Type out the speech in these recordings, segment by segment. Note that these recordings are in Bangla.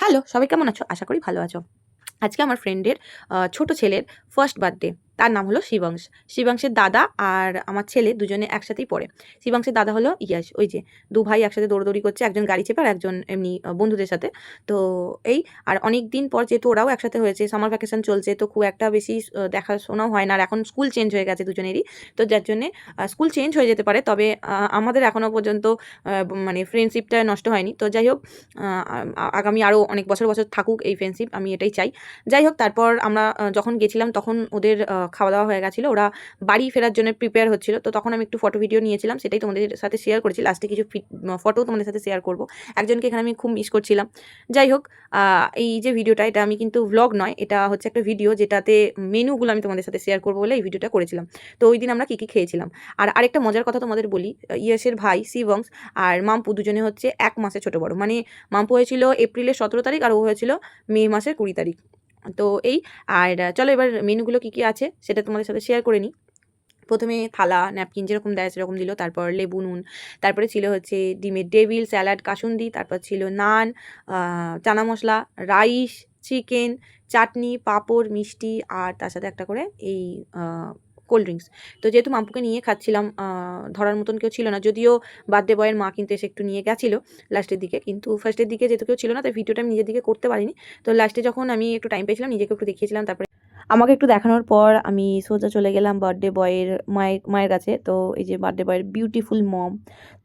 হ্যালো, সবাই কেমন আছো? আশা করি ভালো আছো। আজকে আমার ফ্রেন্ডের ছোট ছেলের ফার্স্ট বার্থডে। তার নাম হলো শিবাংশ। শিবাংশের দাদা আর আমার ছেলে দুজনে একসাথেই পড়ে। শিবাংশের দাদা হলো ইয়াশ, ওই যে ২ ভাই একসাথে দৌড়াদৌড়ি করছে। একজন গাড়ি চেপে আর একজন এমনি বন্ধুদের সাথে। তো এই আর অনেকদিন পর যেহেতু ওরাও একসাথে হয়েছে, সামার ভ্যাকেশন চলছে তো খুব একটা বেশি দেখাশোনাও হয় না। আর এখন স্কুল চেঞ্জ হয়ে গেছে দুজনেরই। তো যার জন্যে স্কুল চেঞ্জ হয়ে যেতে পারে। তবে আমাদের এখনো পর্যন্ত মানে ফ্রেন্ডশিপটা নষ্ট হয়নি। তো যাই হোক আ আগামী আরও অনেক বছর, বছর থাকুক এই ফ্রেন্ডশিপ, আমি এটাই চাই। যাই হোক তারপর আমরা যখন গেছিলাম তখন ওদের খাওয়া-দাওয়া হয়ে গেছিলো। ওরা বাড়ি ফেরার জন্য প্রিপেয়ার হচ্ছিল। তো তখন আমি একটু ফটো ভিডিও নিয়েছিলাম। সেটাই তোমাদের সাথে শেয়ার করেছি। লাস্টে কিছু ফটোও তোমাদের সাথে শেয়ার করব। একজনকে এখানে আমি খুব মিস করছিলাম। যাই হোক আ এই যে ভিডিওটা, এটা আমি কিন্তু ভ্লগ নয়। এটা হচ্ছে একটা ভিডিও যেটাতে মেনুগুলো আমি তোমাদের সাথে শেয়ার করব বলে এই ভিডিওটা করেছিলাম। তো ওইদিন আমরা কী, কী খেয়েছিলাম। আর আরেকটা মজার কথা তোমাদের বলি, ইয়েশের ভাই শিবংশ আর মাম্পু দুজনে হচ্ছে ১ মাসে ছোট বড়। মানে মাম্পু হয়েছিল এপ্রিলের ১৭ তারিখ আর ও হয়েছিল মে মাসের ২০ তারিখ। তো এই আর চলো এবার মেনুগুলো কী, কী আছে সেটা তোমাদের সাথে শেয়ার করে নিই। প্রথমে থালা, ন্যাপকিন যেরকম দেয় সেরকম দিল। তারপর লেবু, নুন। তারপরে ছিল হচ্ছে ডিমের ডেভিল, স্যালাড, কাসুন্দি। তারপর ছিল নান, চানা মশলা, রাইস, চিকেন, চাটনি, পাঁপড়, মিষ্টি আর তার সাথে একটা করে এই আ কোল্ড ড্রিংকস। তো যেহেতু মাম্পুকে নিয়ে খাচ্ছিলাম, ধরার মতন কেউ ছিল না। যদিও বার্থডে বয়ের মা কিন্তু এসে একটু নিয়ে গেছিল লাস্টের দিকে। কিন্তু ফার্স্টের দিকে যেহেতু কেউ ছিল না তাই ভিডিওটা আমি নিজের দিকে করতে পারিনি। তো লাস্টে যখন আমি একটু টাইম পেয়েছিলাম নিজেকে একটু দেখিয়েছিলাম। তারপরে আমাকে একটু দেখানোর পর আমি সোজা চলে গেলাম বার্থডে বয়ের মায়ের কাছে। তো এই যে বার্থডে বয়ের বিউটিফুল মম।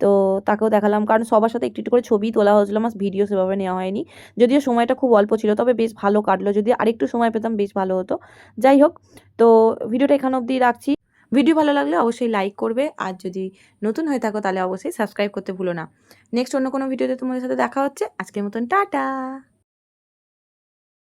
তো তাকেও দেখালাম, কারণ সবার সাথে একটু, একটু করে ছবি তোলা হয়েছিল। আমার ভিডিও সেভাবে নেওয়া হয়নি। যদিও সময়টা খুব অল্প ছিল, তবে বেশ ভালো কাটলো। যদি আরেকটু সময় পেতাম বেশ ভালো হতো। যাই হোক, তো ভিডিওটা এখানে অবধি রাখছি। ভিডিও ভালো লাগলে অবশ্যই লাইক করবে। আর যদি নতুন হয়ে থাকো তাহলে অবশ্যই সাবস্ক্রাইব করতে ভুলো না। নেক্সট অন্য কোনো ভিডিওতে তোমাদের সাথে দেখা হচ্ছে। আজকের মতন টাটা।